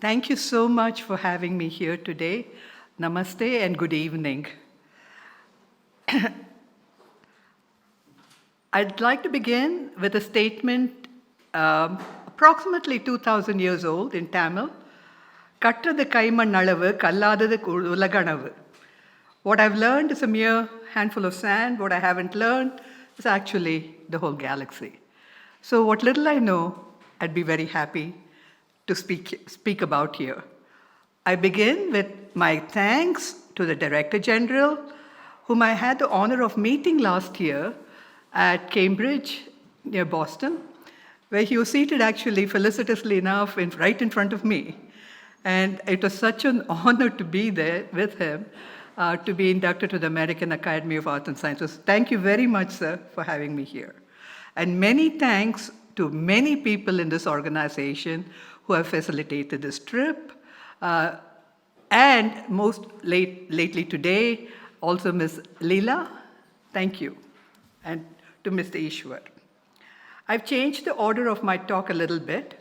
Thank you so much for having me here today. Namaste and good evening. I'd like to begin with a statement approximately 2,000 years old in Tamil. Katrathu kaimanalavu, kalladhathu ulaganavu. What I've learned is a mere handful of sand. What I haven't learned is actually the whole galaxy. So what little I know, I'd be very happy to speak about here. I begin with my thanks to the Director General, whom I had the honor of meeting last year at Cambridge, near Boston, where he was seated actually, felicitously enough, right in front of me. And it was such an honor to be there with him, to be inducted to the American Academy of Arts and Sciences. Thank you very much, sir, for having me here. And many thanks to many people in this organization who have facilitated this trip. And most lately today, also Ms. Leela, thank you. And to Mr. Ishwar. I've changed the order of my talk a little bit,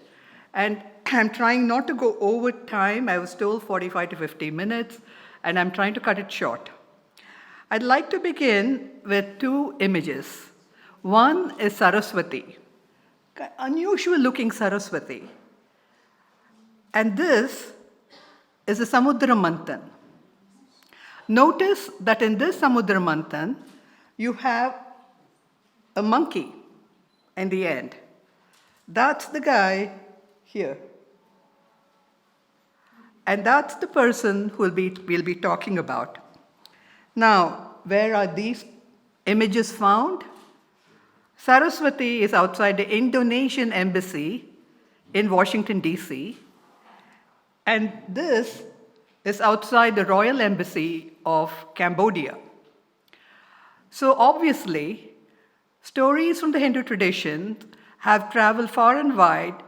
and I'm trying not to go over time. I was told 45 to 50 minutes, and I'm trying to cut it short. I'd like to begin with two images. One is Saraswati, unusual looking Saraswati. And this is a Samudra Manthan. Notice that in this Samudra Manthan, you have a monkey in the end. That's the guy here. And that's the person who we'll be talking about. Now, where are these images found? Saraswati is outside the Indonesian embassy in Washington, D.C., and this is outside the Royal Embassy of Cambodia. So obviously, stories from the Hindu tradition have traveled far and wide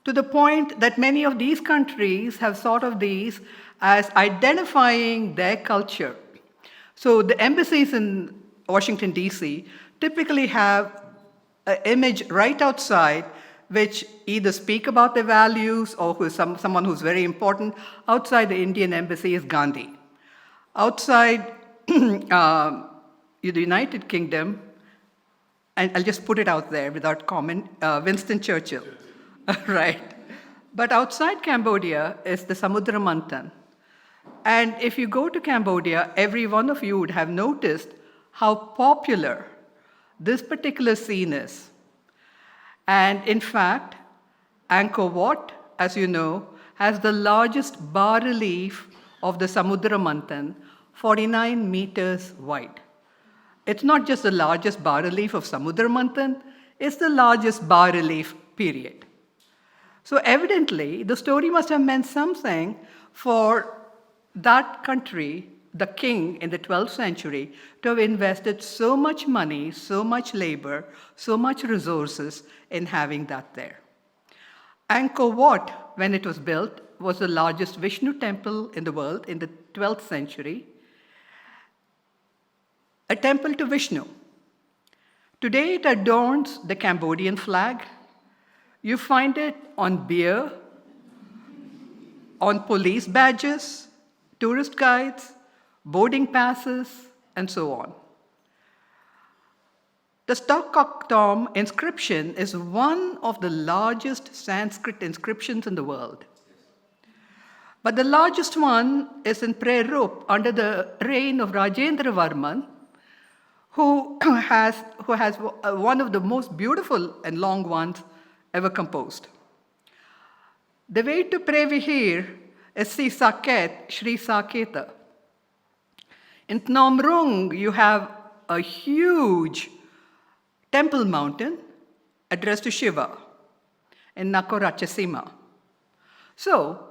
to the point that many of these countries have thought of these as identifying their culture. So the embassies in Washington, D.C. typically have an image right outside which either speak about their values or who is someone who's very important. Outside the Indian embassy is Gandhi. Outside the United Kingdom, and I'll just put it out there without comment, Winston Churchill, right? But outside Cambodia is the Samudra Manthan. And if you go to Cambodia, every one of you would have noticed how popular this particular scene is. And in fact, Angkor Wat, as you know, has the largest bas-relief of the Samudra Manthan, 49 meters wide. It's not just the largest bas-relief of Samudra Manthan, it's the largest bas-relief, period. So evidently, the story must have meant something for that country, the king in the 12th century, to have invested so much money, so much labor, so much resources in having that there. Angkor Wat, when it was built, was the largest Vishnu temple in the world in the 12th century, a temple to Vishnu. Today it adorns the Cambodian flag. You find it on beer, on police badges, tourist guides, boarding passes, and so on. The Stockholm inscription is one of the largest Sanskrit inscriptions in the world. But the largest one is in Prerup under the reign of Rajendra Varman, who has one of the most beautiful and long ones ever composed. The way to Previhir is Sri Saket, Sri Saketa. In Phnom Rung, you have a huge temple mountain addressed to Shiva in Nakhon Ratchasima. So,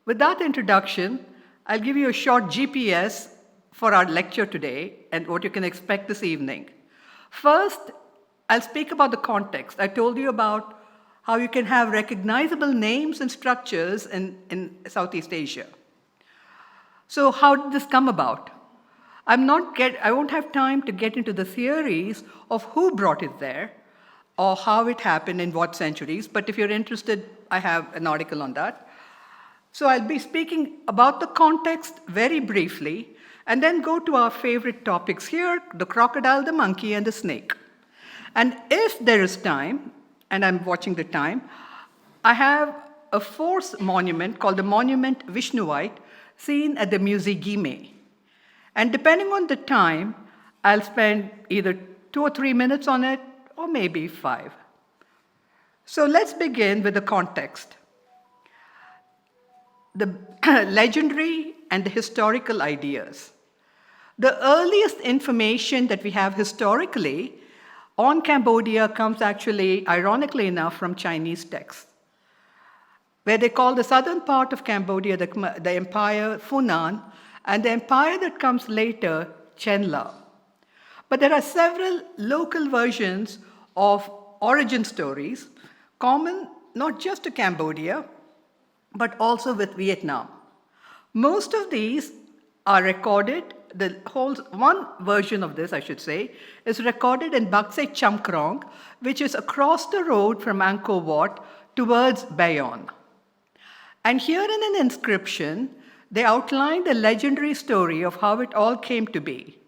with that introduction, I'll give you a short GPS for our lecture today and what you can expect this evening. First, I'll speak about the context. I told you about how you can have recognizable names and structures in Southeast Asia. So how did this come about? I won't have time to get into the theories of who brought it there or how it happened in what centuries, but if you're interested, I have an article on that. So I'll be speaking about the context very briefly, and then go to our favorite topics here, the crocodile, the monkey, and the snake. And if there is time, and I'm watching the time, I have a fourth monument called the Monument Vishnuite, seen at the Musée Guimet. And depending on the time, I'll spend either 2 or 3 minutes on it, or maybe 5. So let's begin with the context. The legendary and the historical ideas. The earliest information that we have historically on Cambodia comes actually, ironically enough, from Chinese texts, where they call the southern part of Cambodia the empire Funan, and the empire that comes later, Chenla. But there are several local versions of origin stories, common not just to Cambodia, but also with Vietnam. Most of these are recorded, one version of this, I should say, is recorded in Bakse Chamkrong, which is across the road from Angkor Wat towards Bayonne. And here in an inscription, they outline the legendary story of how it all came to be.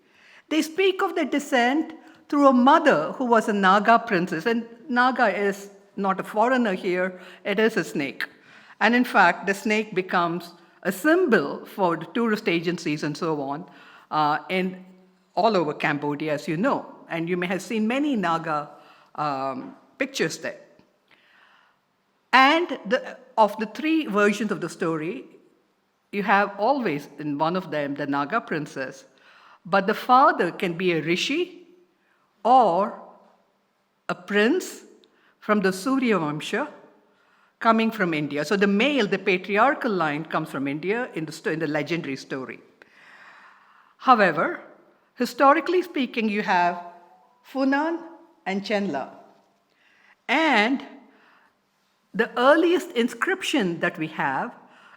They speak of their descent through a mother who was a Naga princess, and Naga is not a foreigner here, it is a snake. And in fact, the snake becomes a symbol for the tourist agencies and so on in all over Cambodia, as you know. And you may have seen many Naga pictures there. And of the 3 versions of the story, you have always in one of them the Naga princess, but the father can be a rishi or a prince from the Surya Vamsha coming from India. So the male, the patriarchal line, comes from India in the legendary story. However, historically speaking, you have Funan and Chenla. And the earliest inscription that we have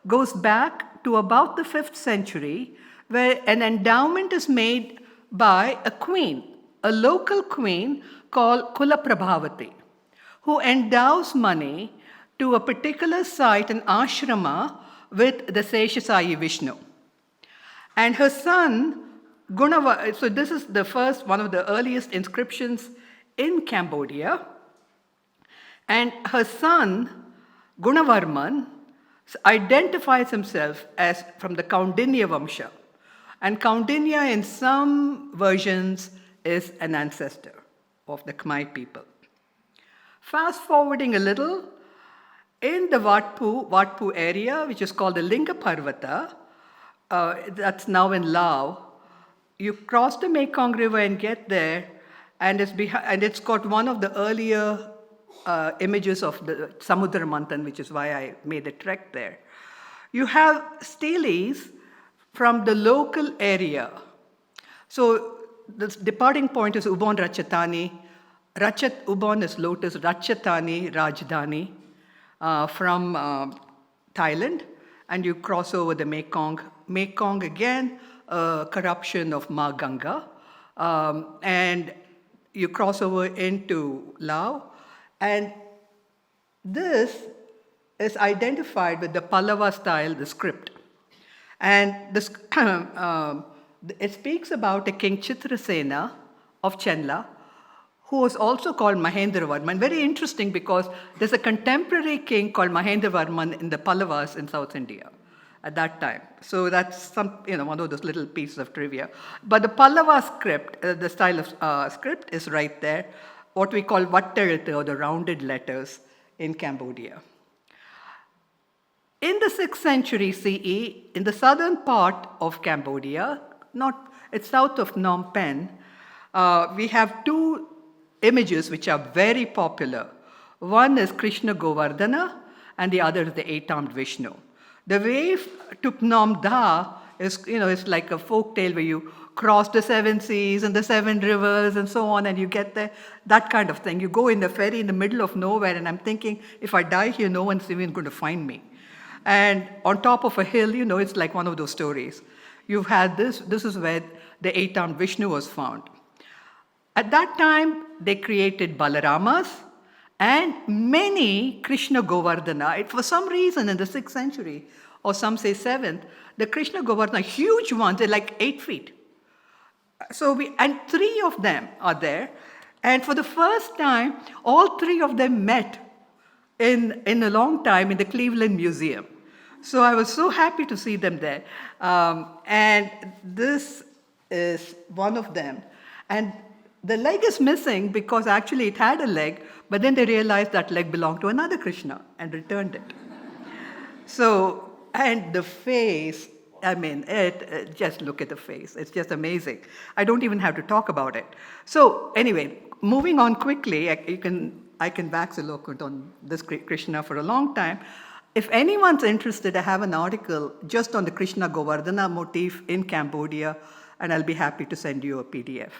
goes back to about the 5th century, where an endowment is made by a queen, a local queen called Kula Prabhavati, who endows money to a particular site, an ashrama, with the Seshasai Vishnu. And her son, so this is the first, one of the earliest inscriptions in Cambodia. And her son, Gunavarman, identifies himself as from the Kaundinya Vamsha. And Kaundinya, in some versions, is an ancestor of the Khmer people. Fast forwarding a little, in the Watpu area, which is called the Linga Parvata, that's now in Laos, you cross the Mekong River and get there, and it's got one of the earlier images of the Samudra Manthan, which is why I made a trek there. You have steles from the local area. So the departing point is Ubon Ratchathani. Ubon is lotus, Ratchathani, Rajdhani, from Thailand, and you cross over the Mekong. Mekong again, a corruption of Ma Ganga, and you cross over into Laos, and this is identified with the Pallava style, the script. And this, it speaks about a King Chitrasena of Chenla, who was also called Mahendravarman. Very interesting because there's a contemporary king called Mahendravarman in the Pallavas in South India at that time. So that's one of those little pieces of trivia. But the Pallava script, the style of script is right there, what we call Vattarita, or the rounded letters in Cambodia. In the 6th century CE, in the southern part of Cambodia, it's south of Phnom Penh, we have 2 images which are very popular. One is Krishna Govardhana, and the other is the 8-armed Vishnu. The way to Phnom Da is, it's like a folk tale where you cross the 7 seas and the 7 rivers and so on, and you get there, that kind of thing. You go in the ferry in the middle of nowhere, and I'm thinking, if I die here, no one's even going to find me. And on top of a hill, it's like one of those stories. You've had this is where the 8-armed Vishnu was found. At that time, they created Balaramas and many Krishna Govardhana. For some reason in the 6th century, or some say 7th, the Krishna Govardhana, huge ones, they're like 8 feet. And 3 of them are there. And for the first time, all 3 of them met in a long time in the Cleveland Museum. So I was so happy to see them there. And this is one of them. And the leg is missing because actually it had a leg, but then they realized that leg belonged to another Krishna and returned it. So, and the face, I mean, just look at the face. It's just amazing. I don't even have to talk about it. So anyway, moving on quickly, I can wax eloquent on this Krishna for a long time. If anyone's interested, I have an article just on the Krishna Govardhana motif in Cambodia, and I'll be happy to send you a PDF.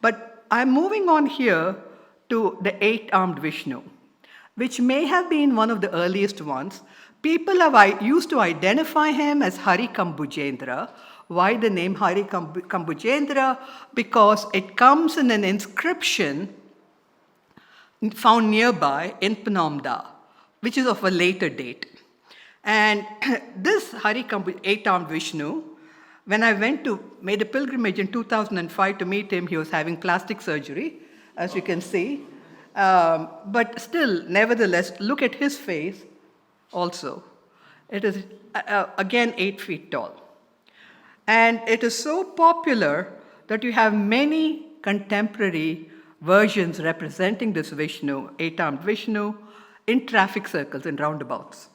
But I'm moving on here to the 8-armed Vishnu, which may have been one of the earliest ones. People have used to identify him as Hari Kambujendra. Why the name Hari Kambujendra? Because it comes in an inscription found nearby in Phnom Penh, which is of a later date. And this Hari 8-armed Vishnu, when I made a pilgrimage in 2005 to meet him, he was having plastic surgery, as you can see. But still, nevertheless, look at his face also. It is, again, 8 feet tall. And it is so popular that you have many contemporary versions representing this Vishnu, 8-armed Vishnu, in traffic circles and roundabouts.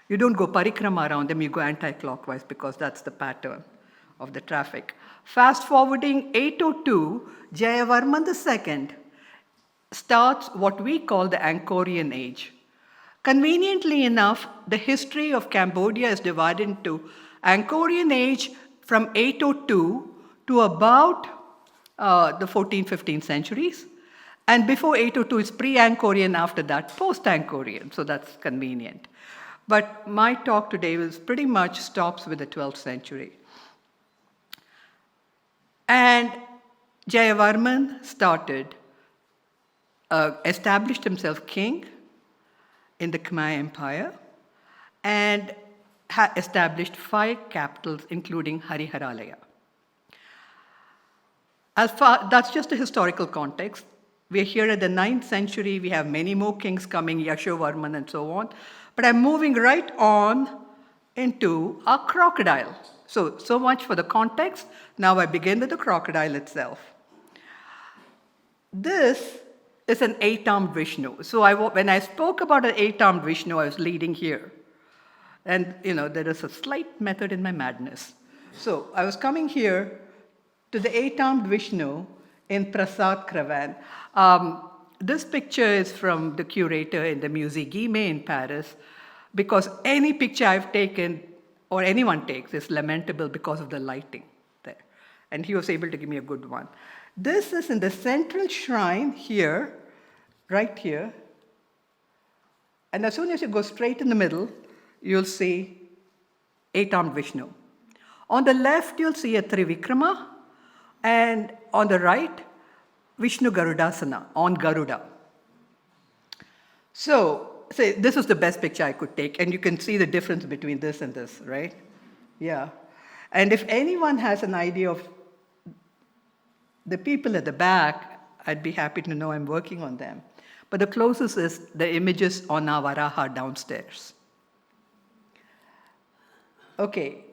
You don't go parikrama around them, you go anti-clockwise because that's the pattern of the traffic. Fast forwarding 802, Jayavarman II starts what we call the Angkorian age. Conveniently enough, the history of Cambodia is divided into Angkorian age from 802 to about the 14th, 15th centuries. And before 802, it's pre-Angkorian, after that, post-Angkorian, so that's convenient. But my talk today pretty much stops with the 12th century. And Jayavarman established himself king in the Khmer Empire and established 5 capitals, including Hariharalaya. That's just a historical context. We're here at the 9th century. We have many more kings coming, Yashovarman and so on. But I'm moving right on into a crocodile. So much for the context. Now I begin with the crocodile itself. This is an 8-armed Vishnu. So when I spoke about an 8-armed Vishnu, I was leading here. And, there is a slight method in my madness. So I was coming here to the 8-armed Vishnu in Prasat Kravan. This picture is from the curator in the Musée Guimet in Paris, because any picture I've taken or anyone takes is lamentable because of the lighting there. And he was able to give me a good one. This is in the central shrine here, right here. And as soon as you go straight in the middle, you'll see 8-armed Vishnu. On the left, you'll see a Trivikrama, and on the right, Vishnu Garudasana, on Garuda. So this is the best picture I could take, and you can see the difference between this and this, right? Yeah. And if anyone has an idea of the people at the back, I'd be happy to know. I'm working on them. But the closest is the images on our Varaha downstairs. Okay.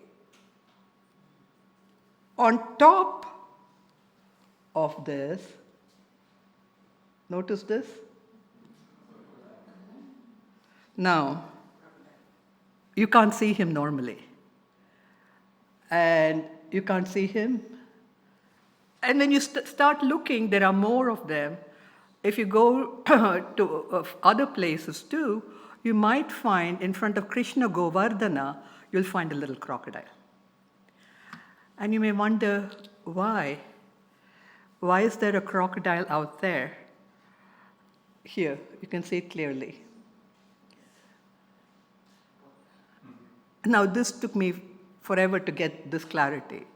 On top of this, notice this? Now, you can't see him normally. And you can't see him. And when you start looking, there are more of them. If you go to other places too, you might find in front of Krishna Govardhana, you'll find a little crocodile. And you may wonder, why? Why is there a crocodile out there? Here, you can see it clearly. Now, this took me forever to get this clarity.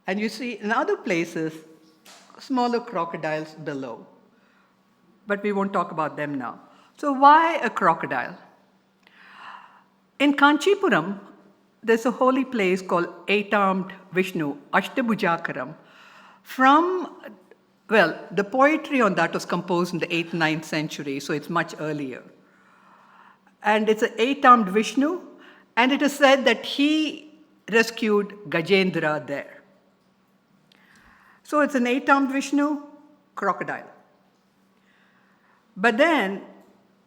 And you see in other places, smaller crocodiles below. But we won't talk about them now. So why a crocodile? In Kanchipuram, there's a holy place called Eight-Armed Vishnu, Ashtabhujakaram. The poetry on that was composed in the 8th, 9th century, so it's much earlier. And it's an eight-armed Vishnu, and it is said that he rescued Gajendra there. So it's an eight-armed Vishnu, crocodile. But then,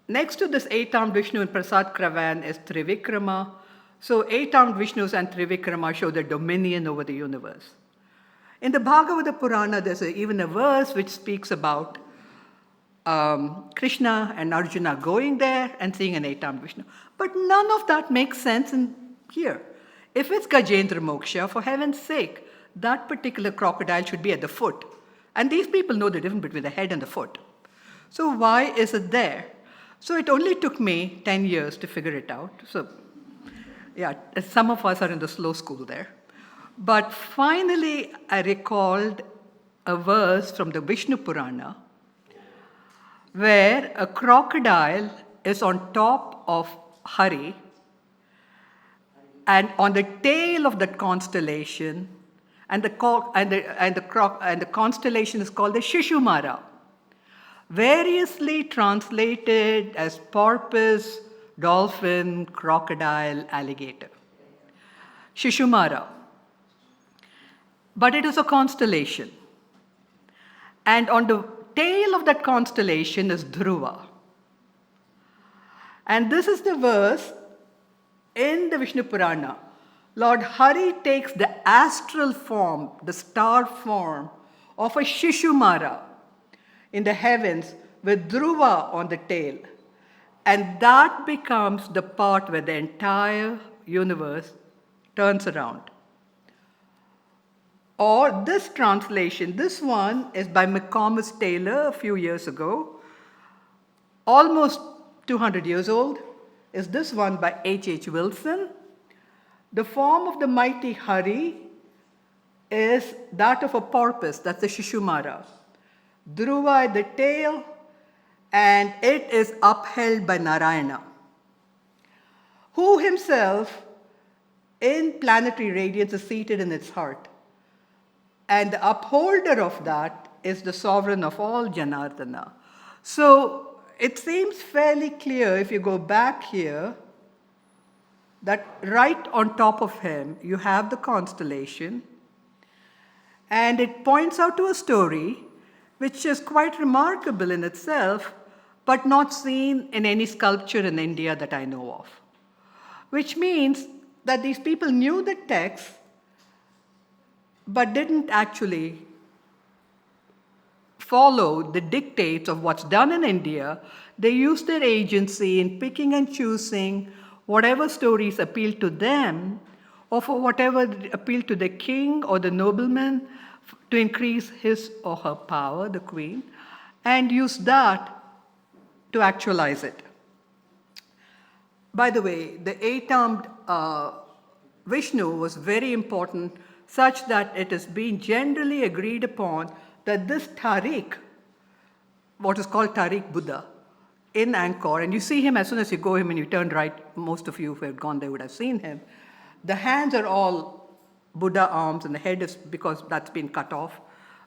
next to this eight-armed Vishnu in Prasat Kravan is Trivikrama. So eight-armed Vishnus and Trivikrama show their dominion over the universe. In the Bhagavata Purana, there's even a verse which speaks about Krishna and Arjuna going there and seeing an eight-armed Vishnu. But none of that makes sense in here. If it's Gajendra Moksha, for heaven's sake, that particular crocodile should be at the foot. And these people know the difference between the head and the foot. So why is it there? So it only took me 10 years to figure it out. So yeah, some of us are in the slow school there. But finally, I recalled a verse from the Vishnu Purana where a crocodile is on top of Hari, and on the tail of that constellation, and the constellation is called the Shishumara, variously translated as porpoise, dolphin, crocodile, alligator. Shishumara. But it is a constellation. And on the tail of that constellation is Dhruva. And this is the verse in the Vishnu Purana. Lord Hari takes the astral form, the star form of a Shishumara in the heavens with Dhruva on the tail. And that becomes the part where the entire universe turns around. Or this translation, this one is by McComas Taylor a few years ago, almost 200 years old, is this one by H.H. Wilson. The form of the mighty Hari is that of a porpoise, that's the Shishumara. Dhruva at the tail, and it is upheld by Narayana, who himself in planetary radiance is seated in its heart. And the upholder of that is the sovereign of all, Janardana. So it seems fairly clear if you go back here that right on top of him you have the constellation, and it points out to a story which is quite remarkable in itself, but not seen in any sculpture in India that I know of. Which means that these people knew the text but didn't actually follow the dictates of what's done in India. They used their agency in picking and choosing whatever stories appealed to them, or for whatever appealed to the king or the nobleman to increase his or her power, the queen, and use that to actualize it. By the way, the eight-armed Vishnu was very important, such that it has been generally agreed upon that this Tariq, what is called Tariq Buddha, in Angkor, and you see him as soon as you go in and you turn right, most of you who have gone there would have seen him. The hands are all Buddha arms, and the head is because that's been cut off,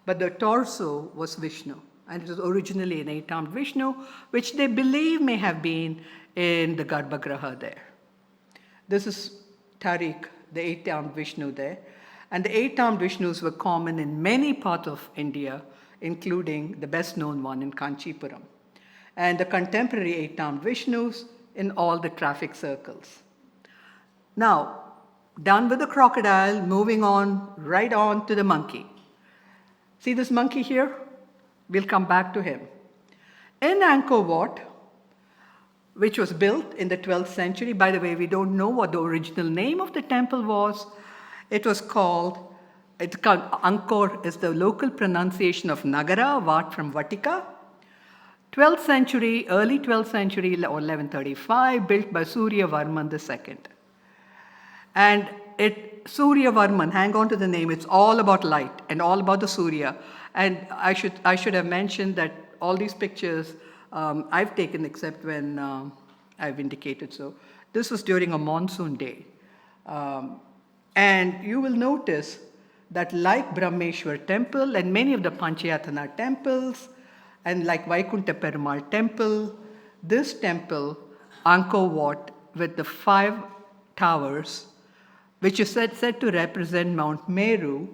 but the torso was Vishnu, and it was originally an eight-armed Vishnu, which they believe may have been in the Garbhagriha there. This is Tariq, the eight-armed Vishnu there. And the eight-armed Vishnus were common in many parts of India, including the best-known one in Kanchipuram, and the contemporary eight-armed Vishnus in all the traffic circles. Now, done with the crocodile, moving on, right on to the monkey. See this monkey here? We'll come back to him. In Angkor Wat, which was built in the 12th century, by the way, we don't know what the original name of the temple was. It's called Angkor is the local pronunciation of Nagara, Wat from Vatika. 12th century, early 12th century or 1135, built by Surya Varman II. And Surya Varman, hang on to the name, it's all about light and all about the Surya. And I should have mentioned that all these pictures I've taken except when I've indicated so. This was during a monsoon day. And you will notice that like Brahmeshwar temple and many of the Panchayatana temples, and like Vaikunta Perumal temple, this temple, Angkor Wat, with the 5 towers, which is said to represent Mount Meru,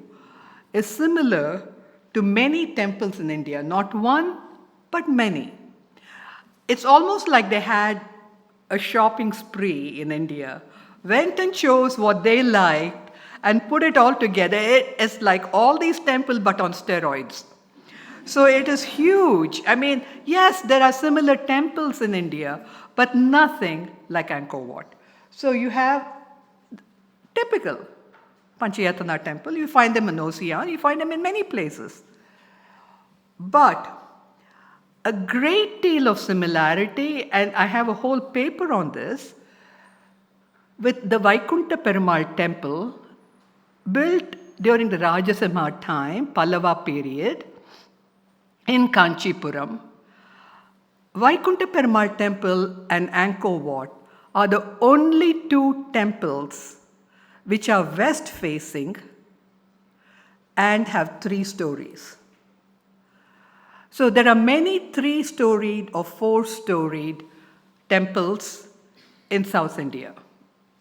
is similar to many temples in India, not one, but many. It's almost like they had a shopping spree in India, went and chose what they liked and put it all together. It is like all these temples but on steroids. So it is huge. I mean, yes, there are similar temples in India, but nothing like Angkor Wat. So you have typical Panchayatana temple. You find them in Oceania, you find them in many places. But a great deal of similarity, and I have a whole paper on this, with the Vaikunta Perumal temple built during the Rajasimha time, Pallava period, in Kanchipuram. Vaikunta Perumal temple and Angkor Wat are the only 2 temples which are west facing and have 3 stories. So there are many 3-storied or 4-storied temples in South India.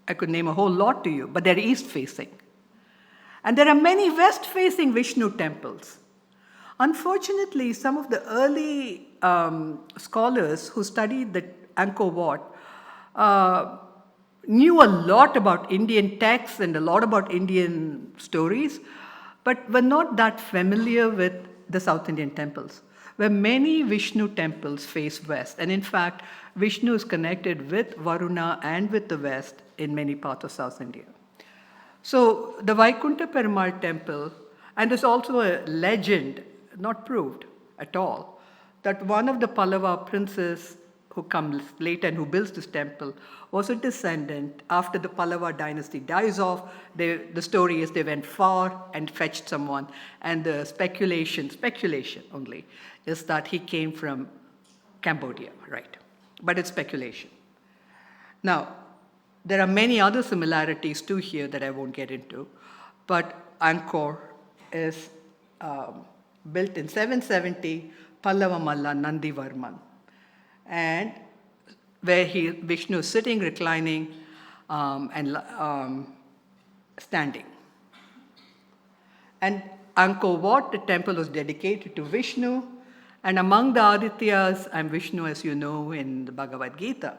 I could name a whole lot to you, but they're east facing. And there are many west facing Vishnu temples. Unfortunately, some of the early scholars who studied the Angkor Wat knew a lot about Indian texts and a lot about Indian stories, but were not that familiar with the South Indian temples, where many Vishnu temples face west. And in fact, Vishnu is connected with Varuna and with the west in many parts of South India. So the Vaikunta Perumal temple, and there's also a legend, not proved at all, that one of the Pallava princes who comes later and who builds this temple was a descendant. After the Pallava dynasty dies off, the story is they went far and fetched someone, and the speculation only, is that he came from Cambodia, right? But it's speculation. Now, there are many other similarities too here that I won't get into, but Angkor is built in 770, Pallava Malla Nandivarman, and where Vishnu is sitting, reclining, and standing. And Angkor Wat, the temple was dedicated to Vishnu, and among the Adityas, I'm Vishnu, as you know, in the Bhagavad Gita.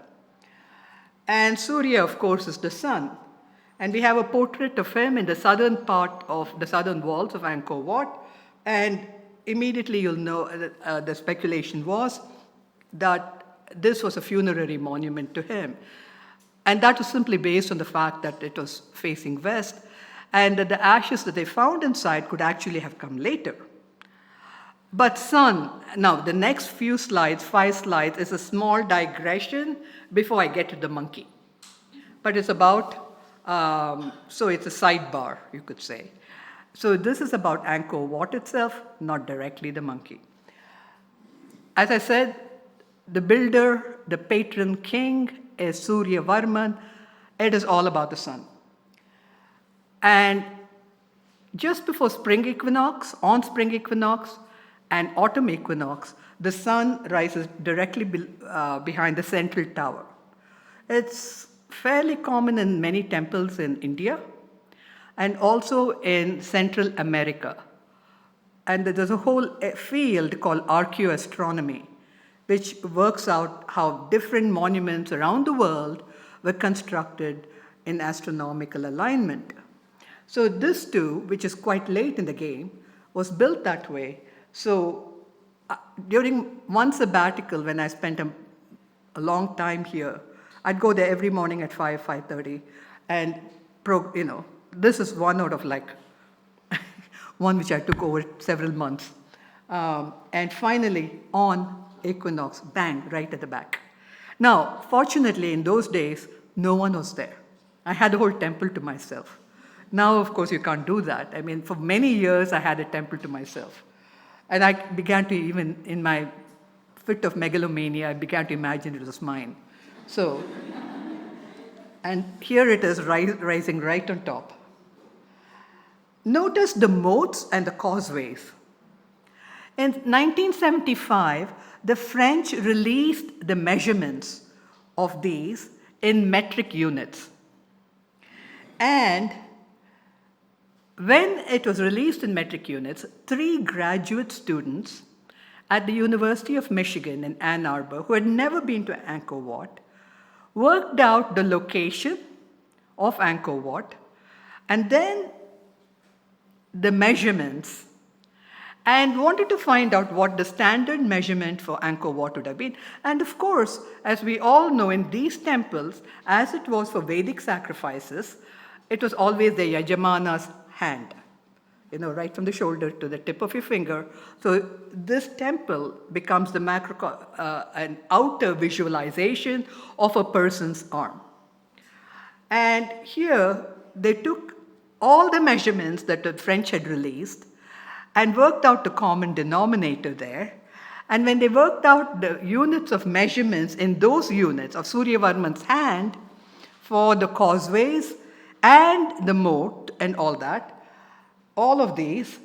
And Surya, of course, is the sun. And we have a portrait of him in the southern part of the southern walls of Angkor Wat. And immediately you'll know the speculation was that this was a funerary monument to him. And that was simply based on the fact that it was facing west, and that the ashes that they found inside could actually have come later. But sun, now the next few slides, 5 slides, is a small digression before I get to the monkey. But it's about, so it's a sidebar, you could say. So this is about Angkor Wat itself, not directly the monkey. As I said, the builder, the patron king is Surya Varman. It is all about the sun. And just before spring equinox, on spring equinox, and autumn equinox, the sun rises directly behind the central tower. It's fairly common in many temples in India and also in Central America. And there's a whole field called archaeoastronomy, which works out how different monuments around the world were constructed in astronomical alignment. So this too, which is quite late in the game, was built that way. So during one sabbatical, when I spent a long time here, I'd go there every morning at 5:30, and this is one out of like one which I took over several months. And finally, on equinox, bang, right at the back. Now, fortunately, in those days, no one was there. I had the whole temple to myself. Now, of course, you can't do that. I mean, for many years, I had a temple to myself. And I began to, even in my fit of megalomania, I began to imagine it was mine. So, and here it is rising right on top. Notice the moats and the causeways. In 1975, the French released the measurements of these in metric units. And when it was released in metric units, 3 graduate students at the University of Michigan in Ann Arbor, who had never been to Angkor Wat, worked out the location of Angkor Wat, and then the measurements, and wanted to find out what the standard measurement for Angkor Wat would have been. And of course, as we all know, in these temples, as it was for Vedic sacrifices, it was always the Yajamana's hand, right from the shoulder to the tip of your finger. So this temple becomes an outer visualization of a person's arm. And here they took all the measurements that the French had released and worked out the common denominator there. And when they worked out the units of measurements in those units of Suryavarman's hand for the causeways and the moat and all that, all of these,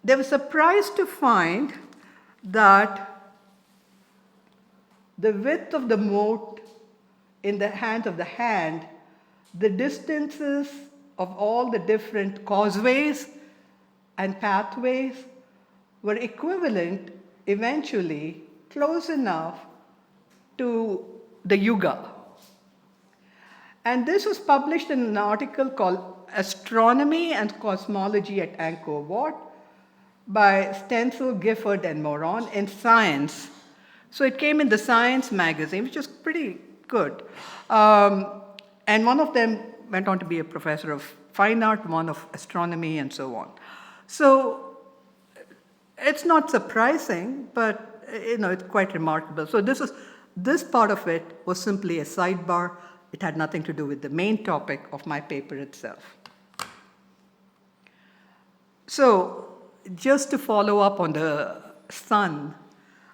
they were surprised to find that the width of the moat in the hand of the hand, the distances of all the different causeways and pathways were equivalent, eventually close enough to the Yuga. And this was published in an article called Astronomy and Cosmology at Angkor Wat by Stencil, Gifford, and Moron in Science. So it came in the Science magazine, which was pretty good. And one of them went on to be a professor of fine art, one of astronomy, and so on. So it's not surprising, but it's quite remarkable. So this part of it was simply a sidebar. It had nothing to do with the main topic of my paper itself. So just to follow up on the sun,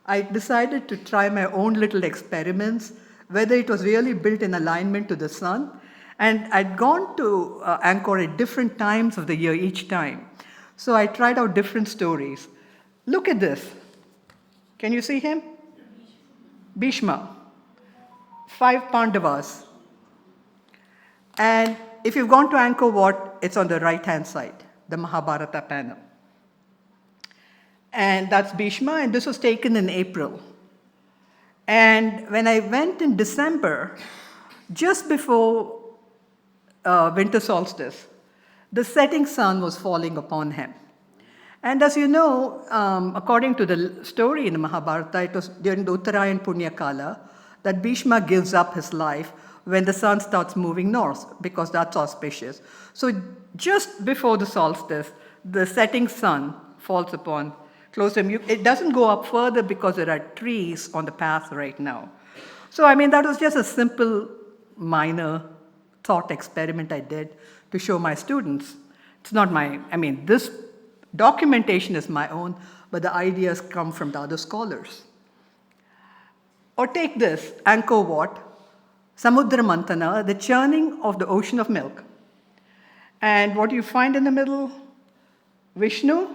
I decided to try my own little experiments, whether it was really built in alignment to the sun. And I'd gone to Angkor at different times of the year each time. So I tried out different stories. Look at this. Can you see him? Bhishma. 5 Pandavas. And if you've gone to Angkor Wat, it's on the right-hand side, the Mahabharata panel. And that's Bhishma, and this was taken in April. And when I went in December, just before winter solstice, the setting sun was falling upon him. And as you know, according to the story in the Mahabharata, it was during the Uttarayan Punya Kala that Bhishma gives up his life when the sun starts moving north, because that's auspicious. So just before the solstice, the setting sun falls upon close to him. It doesn't go up further because there are trees on the path right now. So, that was just a simple, minor thought experiment I did to show my students. It's not this documentation is my own, but the ideas come from the other scholars. Or take this, Angkor Wat, Samudra Mantana, the churning of the ocean of milk. And what do you find in the middle? Vishnu,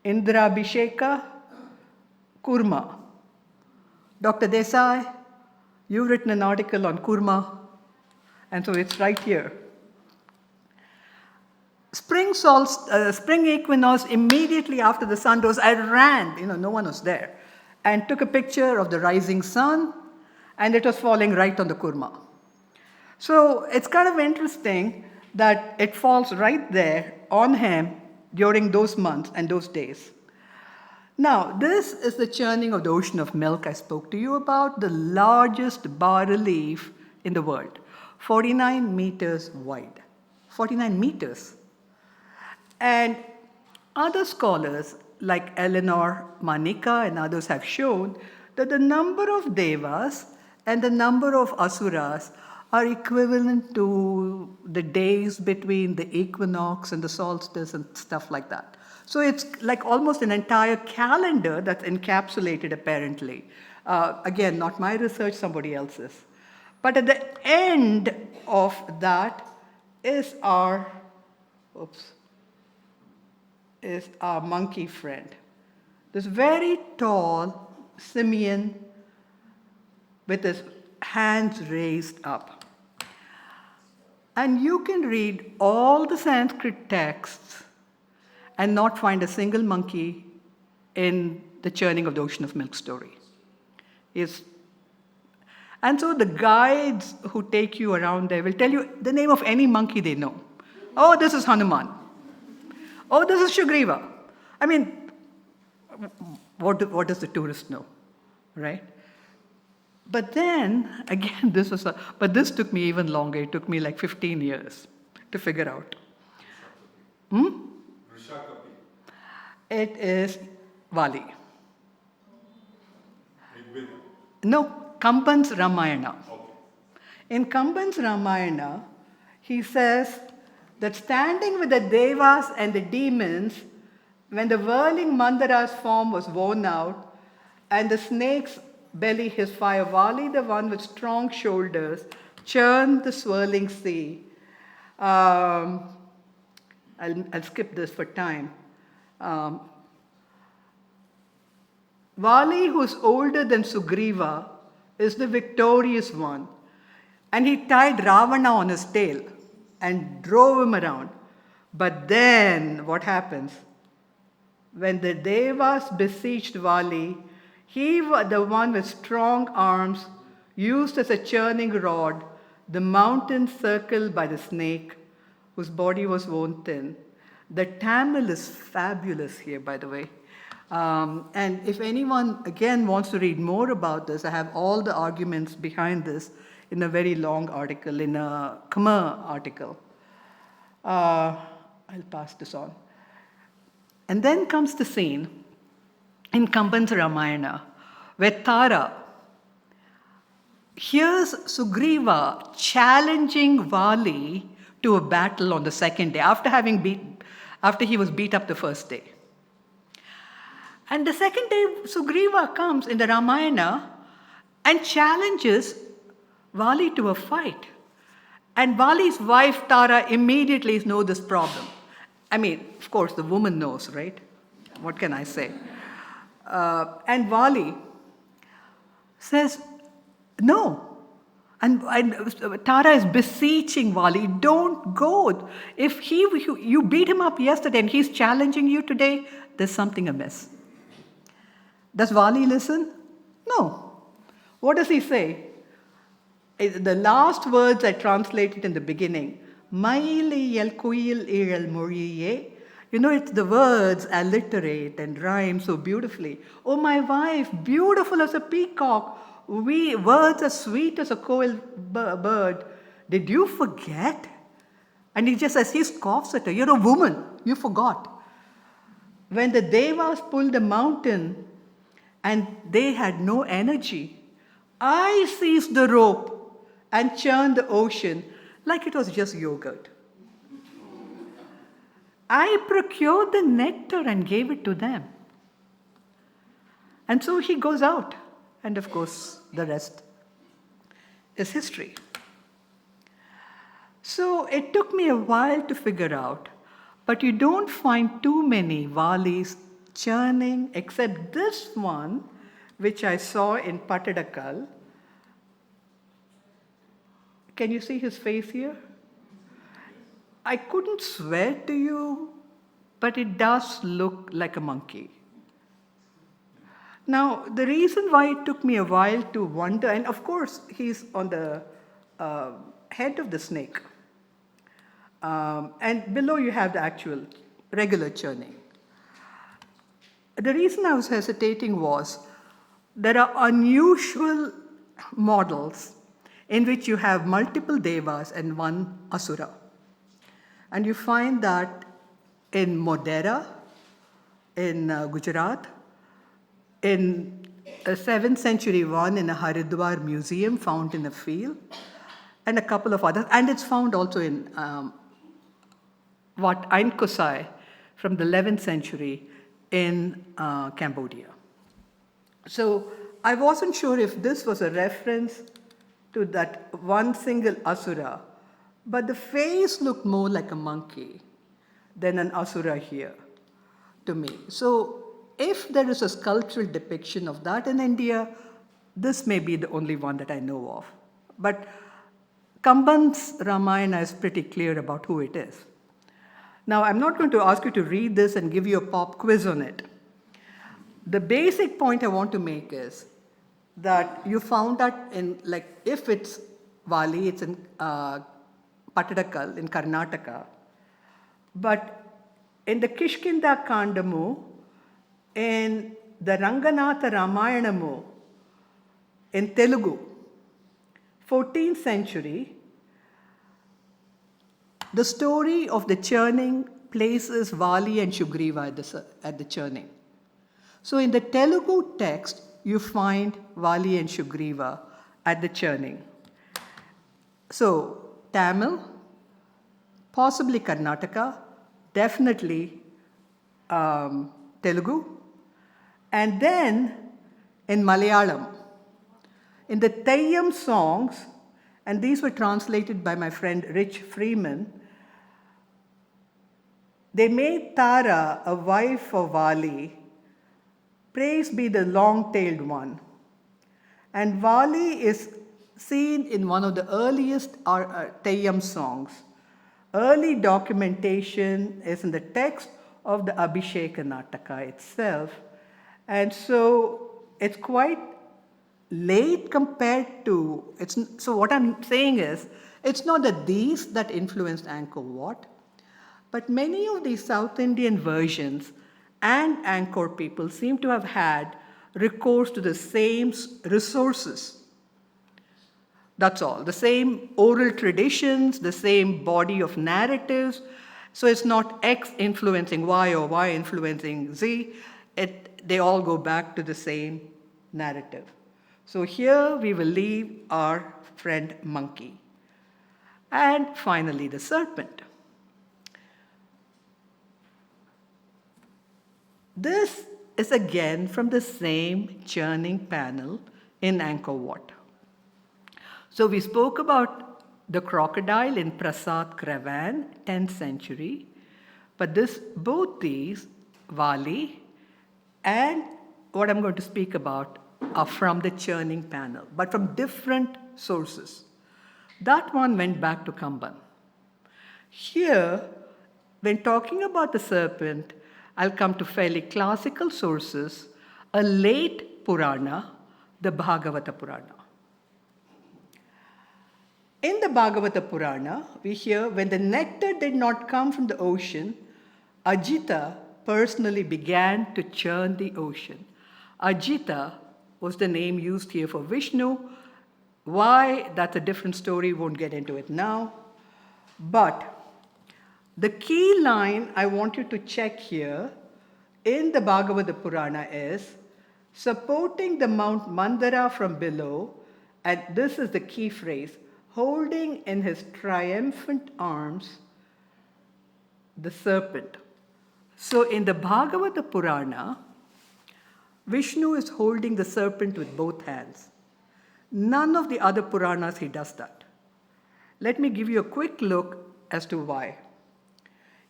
Indra Abhisheka, Kurma. Dr. Desai, you've written an article on Kurma, and so it's right here. Spring equinox, immediately after the sun rose, I ran, no one was there, and took a picture of the rising sun, and it was falling right on the kurma. So it's kind of interesting that it falls right there on him during those months and those days. Now, this is the churning of the ocean of milk I spoke to you about, the largest bas-relief in the world, 49 meters wide. 49 meters. And other scholars like Eleanor Manika and others have shown that the number of devas and the number of asuras are equivalent to the days between the equinox and the solstice and stuff like that. So it's like almost an entire calendar that's encapsulated apparently Again, not my research, somebody else's. But at the end of that is our monkey friend. This very tall simian with his hands raised up. And you can read all the Sanskrit texts and not find a single monkey in the churning of the ocean of milk story. And so the guides who take you around there will tell you the name of any monkey they know. Oh, this is Hanuman. Oh, this is Sugriva. I mean, what does the tourist know, right? But then, again, but this took me even longer. It took me like 15 years to figure out. It is Vali. No, Kamban's Ramayana. In Kamban's Ramayana, he says that standing with the devas and the demons, when the whirling Mandara's form was worn out, and the snake's belly his fire, Vali, the one with strong shoulders, churned the swirling sea. I'll skip this for time. Vali, who's older than Sugriva, is the victorious one. And he tied Ravana on his tail and drove him around. But then what happens? When the devas besieged Vali, he, the one with strong arms, used as a churning rod the mountain circled by the snake, whose body was worn thin. The Tamil is fabulous here, by the way. And if anyone, again, wants to read more about this, I have all the arguments behind this in a very long article, in a Khmer article. I'll pass this on. And then comes the scene in Kamban's Ramayana, where Tara hears Sugriva challenging Vali to a battle on the second day, after he was beat up the first day. And the second day, Sugriva comes in the Ramayana and challenges Vali to a fight. And Vali's wife, Tara, immediately knows this problem. I mean, of course, the woman knows, right? What can I say? And Vali says, no. And Tara is beseeching Vali, don't go. If you beat him up yesterday and he's challenging you today, there's something amiss. Does Vali listen? No. What does he say? The last words I translated in the beginning. Maili yel kuil iral muriye. You know, the words alliterate and rhyme so beautifully. Oh, my wife, beautiful as a peacock. Words as sweet as a coil bird. Did you forget? And he just says, he scoffs at her. You're a woman. You forgot. When the devas pulled the mountain and they had no energy, I seized the rope and churned the ocean like it was just yogurt. I procured the nectar and gave it to them. And so he goes out. And of course, the rest is history. So it took me a while to figure out, but you don't find too many Valis churning except this one, which I saw in Pattadakal. Can you see his face here? I couldn't swear to you, but it does look like a monkey. Now, the reason why it took me a while to wonder, and of course, he's on the head of the snake. And below you have the actual regular churning. The reason I was hesitating was there are unusual models in which you have multiple devas and one asura. And you find that in Modera, in Gujarat, in a 7th century one in a Haridwar museum found in a field, and a couple of others. And it's found also in Angkor Wat from the 11th century in Cambodia. So I wasn't sure if this was a reference to that one single asura, but the face looked more like a monkey than an asura here to me. So if there is a sculptural depiction of that in India, this may be the only one that I know of. But Kamban's Ramayana is pretty clear about who it is. Now, I'm not going to ask you to read this and give you a pop quiz on it. The basic point I want to make is that you found that in, like, if it's Vali, it's in Pattadakal in Karnataka. But in the Kishkinda Kandamu, in the Ranganatha Ramayanamu, in Telugu, 14th century, the story of the churning places Vali and Sugriva at the churning. So in the Telugu text, you find Vali and Sugriva at the churning. So Tamil, possibly Karnataka, definitely Telugu, and then in Malayalam, in the Theyyam songs, and these were translated by my friend Rich Freeman, they made Tara a wife of Vali. Praise be the long-tailed one. And Vali is seen in one of the earliest Theyyam songs. Early documentation is in the text of the Abhisheka Nataka itself. And so it's quite late compared to, so what I'm saying is, it's not that these that influenced Angkor Wat, but many of these South Indian versions and Angkor people seem to have had recourse to the same resources. That's all, the same oral traditions, the same body of narratives. So it's not X influencing Y or Y influencing Z. They all go back to the same narrative. So here we will leave our friend monkey. And finally, the serpent. This is again from the same churning panel in Angkor Wat. So we spoke about the crocodile in Prasat Kravan, 10th century, but both these, Vali and what I'm going to speak about, are from the churning panel, but from different sources. That one went back to Kamban. Here, when talking about the serpent, I'll come to fairly classical sources, a late Purana, the Bhagavata Purana. In the Bhagavata Purana, we hear when the nectar did not come from the ocean, Ajita personally began to churn the ocean. Ajita was the name used here for Vishnu. Why? That's a different story, won't get into it now. But the key line I want you to check here in the Bhagavata Purana is, supporting the Mount Mandara from below, and this is the key phrase, holding in his triumphant arms the serpent. So in the Bhagavata Purana, Vishnu is holding the serpent with both hands. None of the other Puranas he does that. Let me give you a quick look as to why.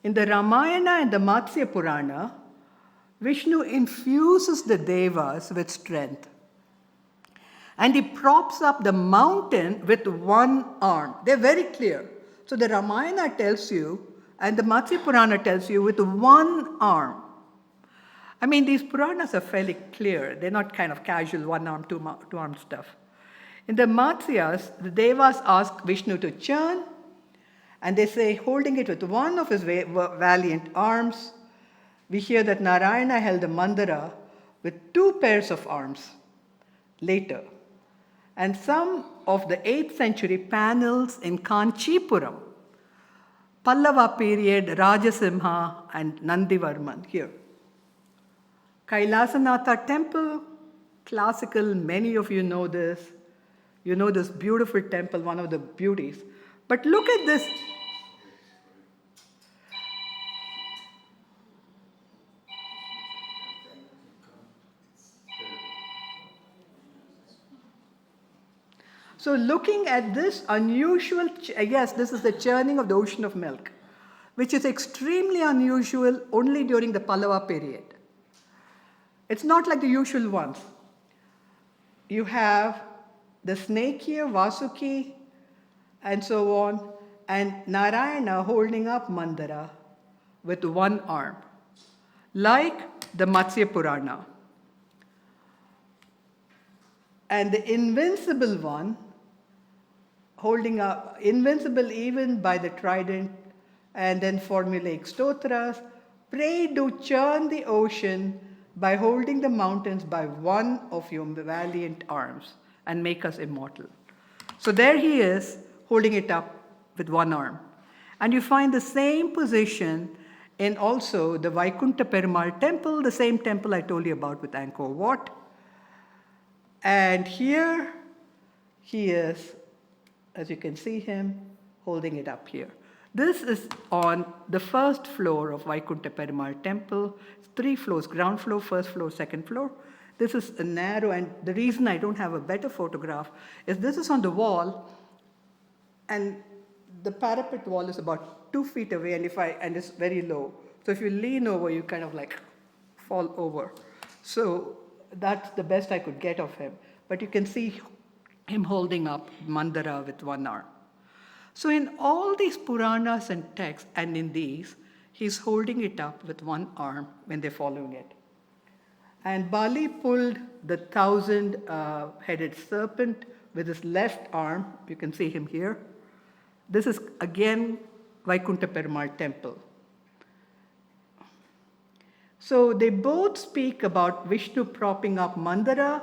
In the Ramayana and the Matsya Purana, Vishnu infuses the devas with strength. And he props up the mountain with one arm. They're very clear. So the Ramayana tells you, and the Matsya Purana tells you, with one arm. I mean, these Puranas are fairly clear. They're not kind of casual one-arm, two-arm stuff. In the Matsyas, the devas ask Vishnu to churn, and they say, holding it with one of his valiant arms. We hear that Narayana held the Mandara with two pairs of arms later. And some of the 8th century panels in Kanchipuram, Pallava period, Rajasimha and Nandivarman here. Kailasanatha temple, classical, many of you know this. You know this beautiful temple, one of the beauties. But look at this. So looking at this unusual, yes, this is the churning of the ocean of milk, which is extremely unusual only during the Pallava period. It's not like the usual ones. You have the snake here, Vasuki, and so on, and Narayana holding up Mandara with one arm, like the Matsya Purana. And the invincible one, holding up, invincible even by the trident, and then formulaic stotras, pray do churn the ocean by holding the mountains by one of your valiant arms and make us immortal. So there he is, holding it up with one arm. And you find the same position in also the Vaikunta Perumal temple, the same temple I told you about with Angkor Wat. And here he is, as you can see him, holding it up here. This is on the first floor of Vaikunta Perumal temple. It's 3 floors, ground floor, first floor, second floor. This is a narrow, and the reason I don't have a better photograph is this is on the wall, and the parapet wall is about 2 feet away, and it's very low. So if you lean over, you kind of like fall over. So that's the best I could get of him. But you can see him holding up Mandara with one arm. So in all these Puranas and texts, and in these, he's holding it up with one arm when they're following it. And Bali pulled the 1,000-headed serpent with his left arm. You can see him here. This is again Vaikunta Perumal temple. So they both speak about Vishnu propping up Mandara,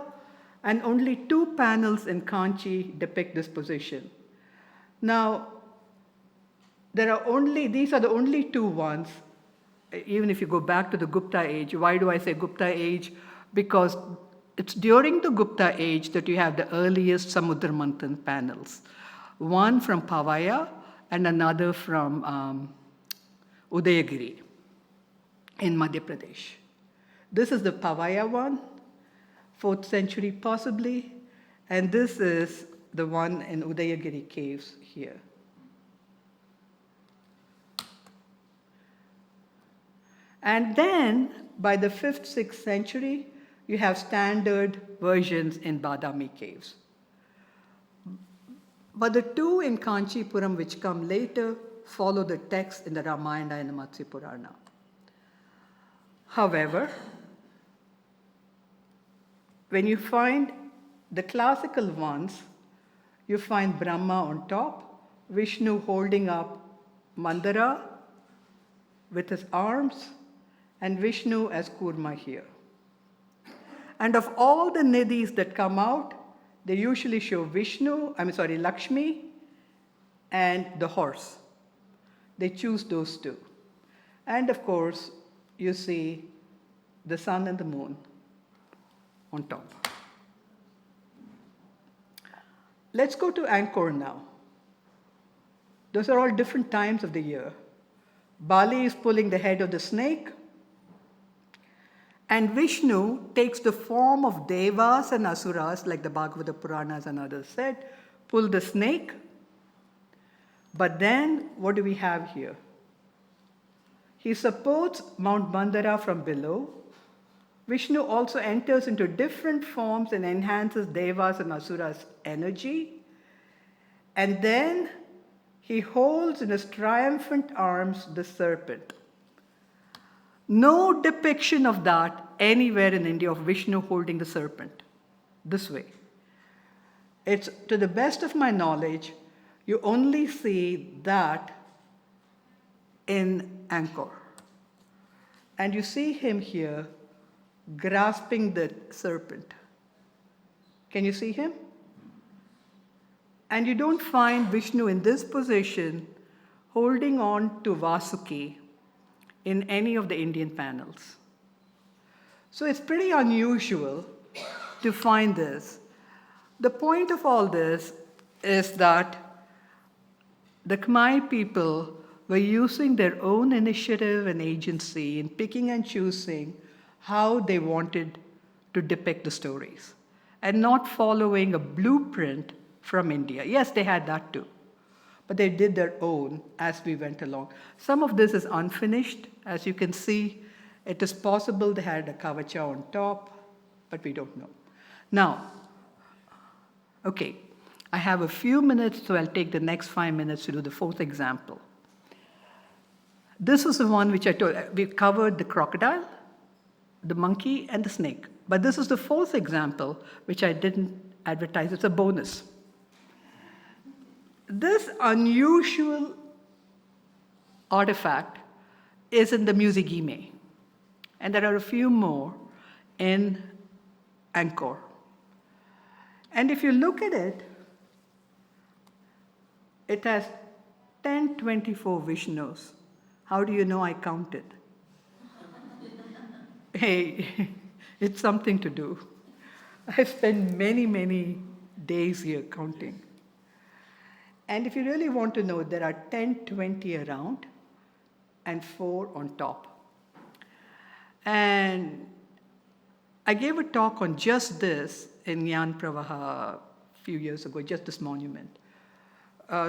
and only 2 panels in Kanchi depict this position. Now, these are the only 2 ones, even if you go back to the Gupta age. Why do I say Gupta age? Because it's during the Gupta age that you have the earliest Samudra Manthan panels. One from Pavaya and another from Udayagiri in Madhya Pradesh. This is the Pavaya one, 4th century possibly, and this is the one in Udayagiri caves here. And then, by the 5th, 6th century, you have standard versions in Badami caves. But the 2 in Kanchipuram, which come later, follow the text in the Ramayana and the Matsya Purana. However, when you find the classical ones, you find Brahma on top, Vishnu holding up Mandara with his arms, and Vishnu as Kurma here. And of all the nidhis that come out, they usually show Lakshmi and the horse. They choose those 2. And of course, you see the sun and the moon on top. Let's go to Angkor now. Those are all different times of the year. Bali is pulling the head of the snake, and Vishnu takes the form of devas and asuras, like the Bhagavata Puranas and others said, pull the snake. But then, what do we have here? He supports Mount Mandara from below. Vishnu also enters into different forms and enhances devas and asuras' energy. And then he holds in his triumphant arms the serpent. No depiction of that anywhere in India of Vishnu holding the serpent this way. It's, to the best of my knowledge, you only see that in Angkor. And you see him here grasping the serpent. Can you see him? And you don't find Vishnu in this position holding on to Vasuki in any of the Indian panels. So it's pretty unusual to find this. The point of all this is that the Khmer people were using their own initiative and agency in picking and choosing how they wanted to depict the stories, and not following a blueprint from India. Yes, they had that too, but they did their own as we went along. Some of this is unfinished. As you can see, it is possible they had a kavacha on top, but we don't know. Now, okay, I have a few minutes, so I'll take the next 5 minutes to do the fourth example. This was the one which I told. We covered the crocodile, the monkey, and the snake. But this is the fourth example, which I didn't advertise. It's a bonus. This unusual artifact is in the Museum, and there are a few more in Angkor. And if you look at it, it has 1024 Vishnus. How do you know I counted? Hey, it's something to do. I spent many, many days here counting. And if you really want to know, there are 10, 20 around and 4 on top. And I gave a talk on just this in Jnana Pravaha a few years ago, just this monument.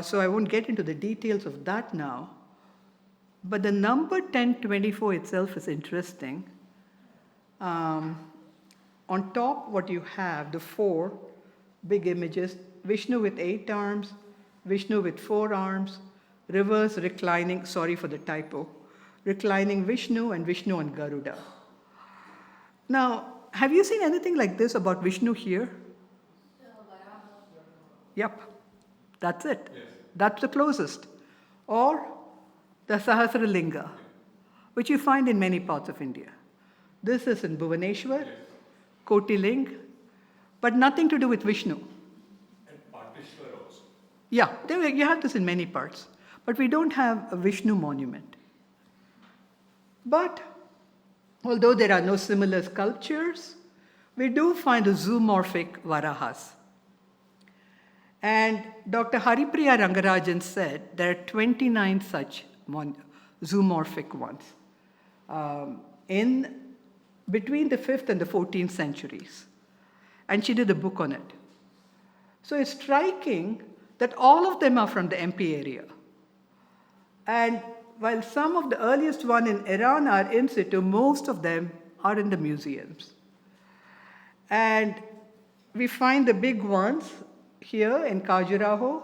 So I won't get into the details of that now. But the number 1024 itself is interesting. On top, what you have, the 4 big images, Vishnu with 8 arms, Vishnu with 4 arms, reverse reclining, sorry for the typo, reclining Vishnu and Vishnu on Garuda. Now, have you seen anything like this about Vishnu here? Yep, that's it. Yes. That's the closest. Or the Sahasralinga, which you find in many parts of India. This is in Bhuvaneshwar, yes. Kotiling, but nothing to do with Vishnu. And Patishwar also. Yeah, you have this in many parts, but we don't have a Vishnu monument. But although there are no similar sculptures, we do find the zoomorphic Varahas. And Dr. Haripriya Rangarajan said there are 29 such zoomorphic ones in between the 5th and the 14th centuries. And she did a book on it. So it's striking that all of them are from the MP area. And while some of the earliest ones in Iran are in situ, most of them are in the museums. And we find the big ones here in Khajuraho,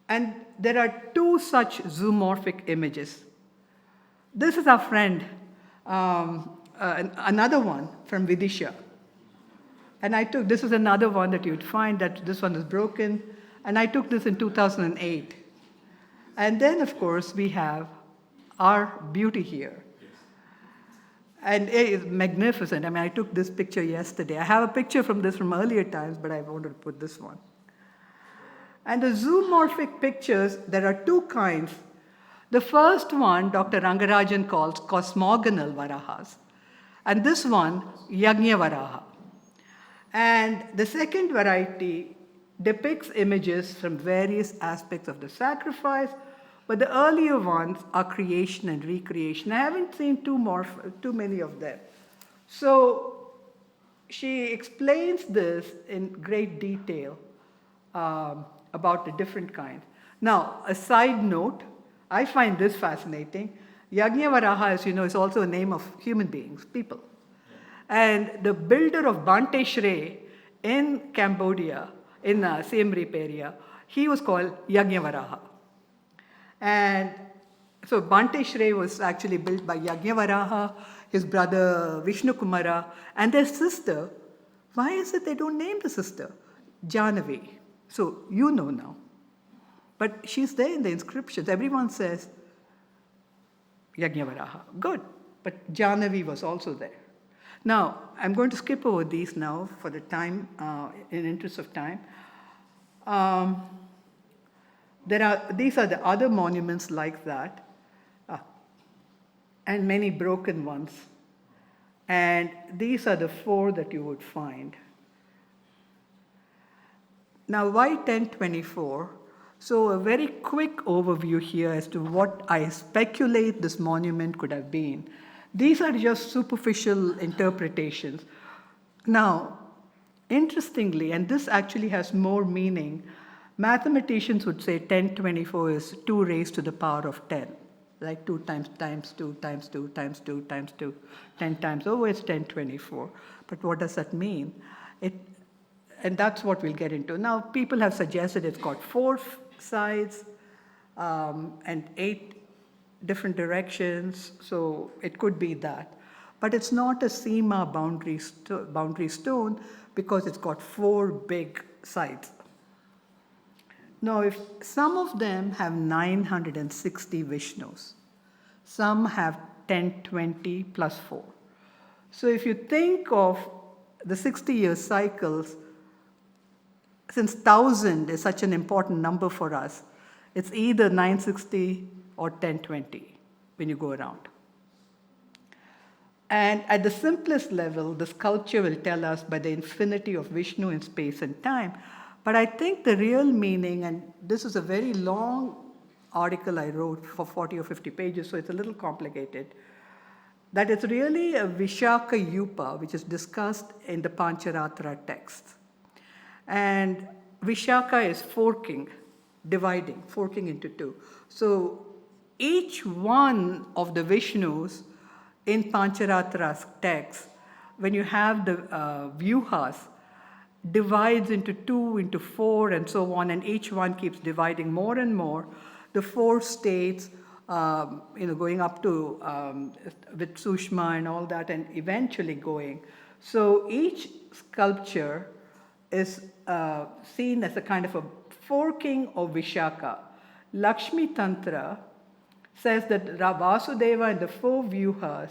and there are 2 such zoomorphic images. This is our friend, another one from Vidisha. And this is another one that you'd find that this one is broken, and I took this in 2008. And then, of course, we have our beauty here. And it is magnificent. I mean, I took this picture yesterday. I have a picture from this from earlier times, but I wanted to put this one. And the zoomorphic pictures, there are 2 kinds. The first one, Dr. Rangarajan calls cosmogonal varahas. And this one, Yajna Varaha. And the second variety depicts images from various aspects of the sacrifice, but the earlier ones are creation and recreation. I haven't seen too many of them. So she explains this in great detail about the different kinds. Now, a side note, I find this fascinating. Yajna Varaha, as you know, is also a name of human beings, people. And the builder of Bante Shre in Cambodia, in Siem Reap area, he was called Yajna Varaha. And so Bante Shre was actually built by Yajna Varaha, his brother Vishnu Kumara, and their sister. Why is it they don't name the sister? Jahnavi. So you know now. But she's there in the inscriptions. Everyone says Yajna Varaha. Good. But Jahnavi was also there. Now, I'm going to skip over these now for the time, in interest of time. These are the other monuments like that, and many broken ones. And these are the 4 that you would find. Now, why 1024? So a very quick overview here as to what I speculate this monument could have been. These are just superficial interpretations. Now, Interestingly, and this actually has more meaning, mathematicians would say 1024 is 2 raised to the power of 10. Like 2 times 2 times 2 times 2 times 2, 10 times over, it's 1024. But what does that mean? And that's what we'll get into. Now, people have suggested it's got 4 sides and 8 different directions, so it could be that. But it's not a Seema boundary stone because it's got 4 big sides. Now, if some of them have 960 Vishnus, some have 1020 plus 4. So if you think of the 60-year cycles, since 1000 is such an important number for us, it's either 960 or 1020 when you go around. And at the simplest level, the sculpture will tell us by the infinity of Vishnu in space and time. But I think the real meaning, and this is a very long article I wrote for 40 or 50 pages, so it's a little complicated, that it's really a Vishaka Yupa, which is discussed in the Pancharatra text. And Vishaka is forking, dividing, forking into 2. So each one of the Vishnus in Pancharatra's text, when you have the vyuhas, divides into 2, into 4, and so on, and each one keeps dividing more and more. The 4 states, going up to with Sushma and all that, and eventually going. So each sculpture is seen as a kind of a forking of Vishaka. Lakshmi Tantra says that Vasudeva and the 4 vyuhas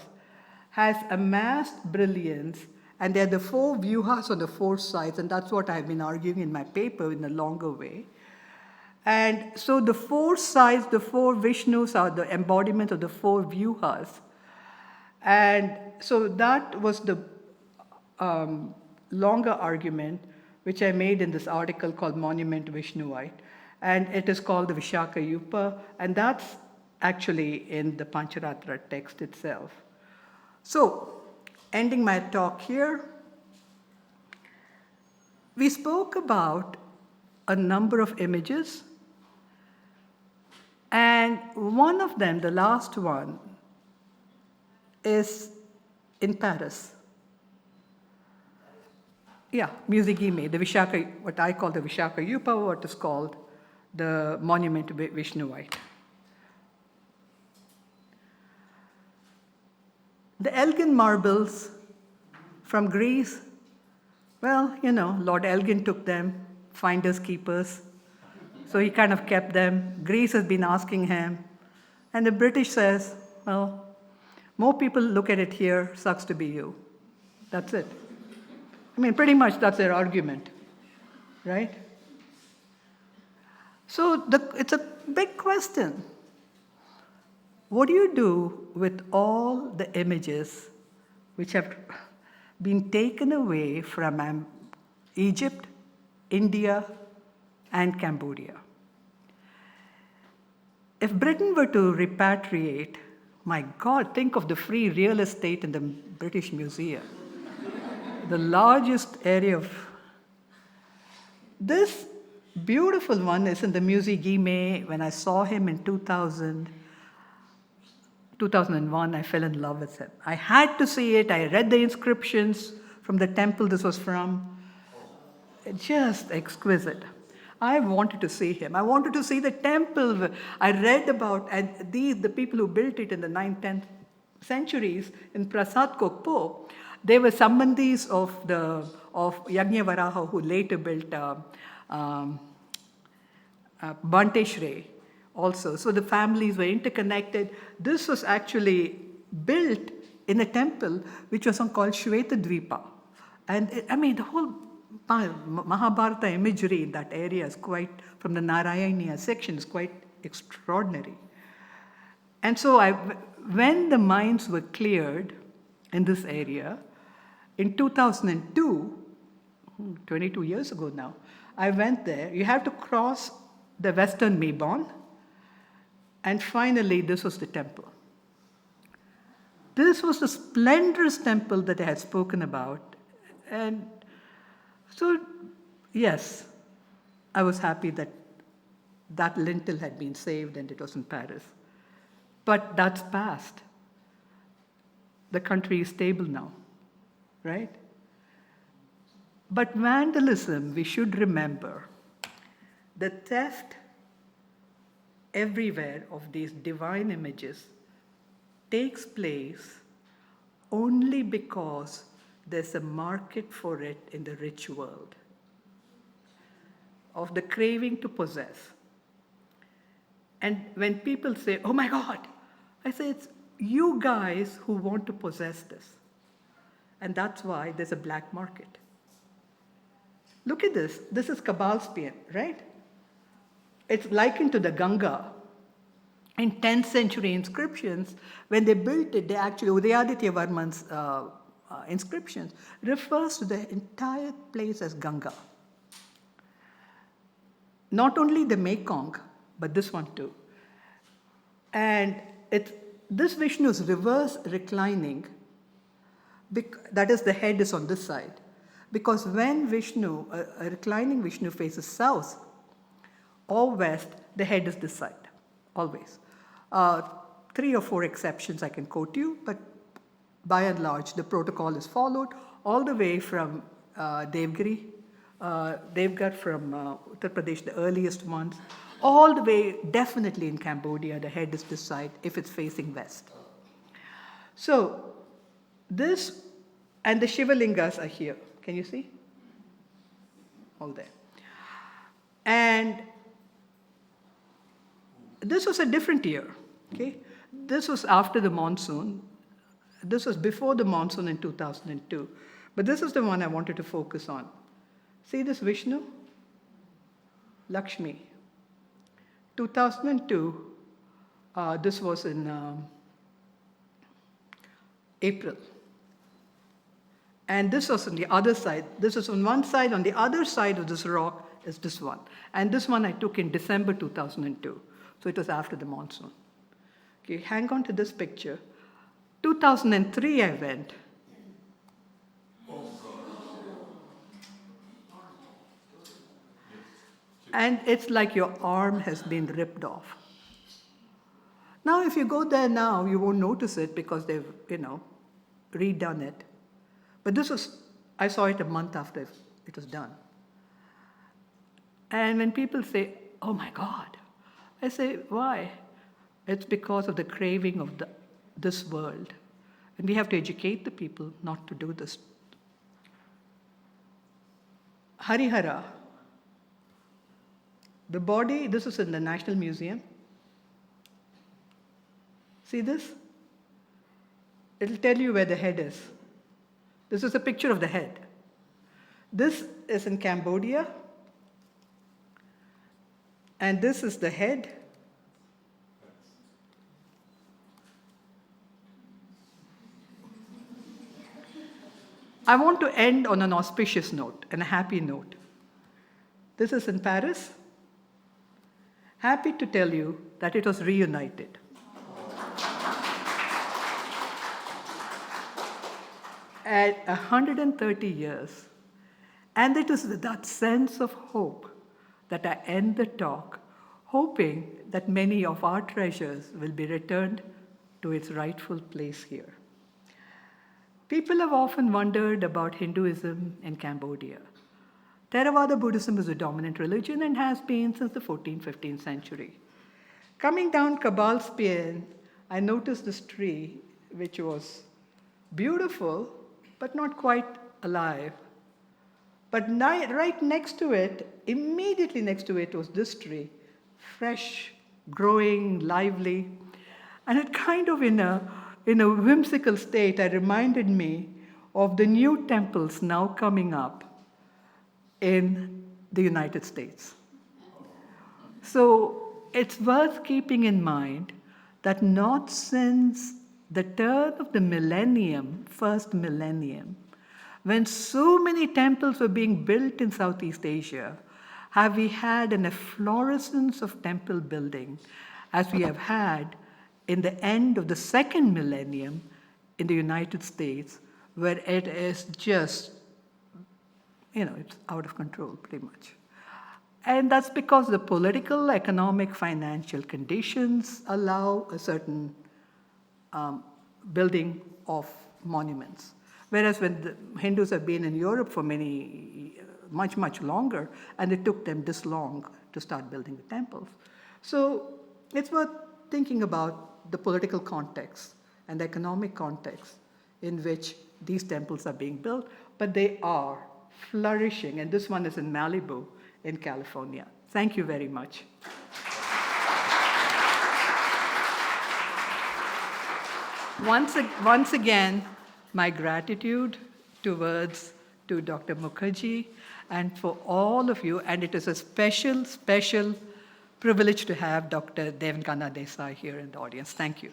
has amassed brilliance, and they're the 4 vyuhas on the 4 sides, and that's what I've been arguing in my paper in a longer way. And so the 4 sides, the 4 Vishnus are the embodiment of the 4 vyuhas. And so that was the longer argument which I made in this article called Monument Vishnuite. And it is called the Vishaka Yupa, and that's actually in the Pancharatra text itself. So, ending my talk here, we spoke about a number of images, and one of them, the last one, is in Paris. Yeah, Musigime, the Vishaka, what I call the Vishaka Yupa, what is called the Monument to Vishnuite. The Elgin marbles from Greece, well, Lord Elgin took them, finders keepers. So he kind of kept them. Greece has been asking him. And the British says, well, more people look at it here, sucks to be you. That's it. I mean, pretty much that's their argument, right? So it's a big question. What do you do with all the images which have been taken away from Egypt, India, and Cambodia? If Britain were to repatriate, my God, think of the free real estate in the British Museum. The largest area of... This beautiful one is in the Musée Guimet. When I saw him in 2001, I fell in love with him. I had to see it. I read the inscriptions from the temple this was from. Just exquisite. I wanted to see him. I wanted to see the temple. I read about, and the people who built it in the 9th, 10th centuries in Prasat Kravan, they were sambandhis of Yagnavaraha, who later built Banteshre also. So the families were interconnected. This was actually built in a temple which was called Shvetadvipa. And the whole Mahabharata imagery in that area is quite, from the Narayaniya section, is quite extraordinary. And so when the mines were cleared in this area, in 2002, 22 years ago now, I went there. You have to cross the Western Mabon, and finally this was the temple. This was the splendorous temple that I had spoken about, and So, yes, I was happy that that lintel had been saved and it was in Paris. But that's past. The country is stable now, right? But vandalism, we should remember, the theft everywhere of these divine images takes place only because there's a market for it in the rich world, of the craving to possess. And when people say, oh my God, I say it's you guys who want to possess this. And that's why there's a black market. Look at this. This is Cabalspian, right? It's likened to the Ganga. In 10th century inscriptions, when they built it, they actually, Udayaditya Varman's inscriptions refers to the entire place as Ganga. Not only the Mekong, but this one too. And this Vishnu is reverse reclining, that is, the head is on this side. Because when Vishnu, a reclining Vishnu faces south or west, the head is this side, always. 3 or 4 exceptions I can quote you, but by and large, the protocol is followed all the way from Devgir from Uttar Pradesh, the earliest ones, all the way definitely in Cambodia, the head is this side if it's facing west. So this and the Shivalingas are here. Can you see? All there. And this was a different year, okay? This was after the monsoon. This was before the monsoon in 2002. But this is the one I wanted to focus on. See this Vishnu? Lakshmi. 2002, this was in April. And this was on the other side. This was on one side. On the other side of this rock is this one. And this one I took in December 2002. So it was after the monsoon. Okay, hang on to this picture. 2003 I went. And it's like your arm has been ripped off. Now, if you go there now, you won't notice it because they've, redone it. But I saw it a month after it was done. And when people say, oh my God, I say, why? It's because of the craving of this world. And we have to educate the people not to do this. Harihara. The body, this is in the National Museum. See this? It'll tell you where the head is. This is a picture of the head. This is in Cambodia. And this is the head. I want to end on an auspicious note and a happy note. This is in Paris. Happy to tell you that it was reunited. At 130 years. And it is with that sense of hope that I end the talk, hoping that many of our treasures will be returned to its rightful place here. People have often wondered about Hinduism in Cambodia. Theravada Buddhism is a dominant religion and has been since the 14th, 15th century. Coming down Cabalspian, I noticed this tree, which was beautiful, but not quite alive. But right next to it, immediately next to it was this tree, fresh, growing, lively. And it kind of in a whimsical state, it reminded me of the new temples now coming up in the United States. So it's worth keeping in mind that not since the turn of the millennium, first millennium, when so many temples were being built in Southeast Asia, have we had an efflorescence of temple building as we have had in the end of the second millennium in the United States, where it is just it's out of control pretty much. And that's because the political, economic, financial conditions allow a certain building of monuments. Whereas when the Hindus have been in Europe for much longer, and it took them this long to start building the temples. So it's worth thinking about the political context and the economic context in which these temples are being built, but they are flourishing, and this one is in Malibu in California. Thank you very much. Once again, my gratitude to Dr. Mukherjee and for all of you, and it is a special privilege to have Dr. Devankana Desai here in the audience. Thank you.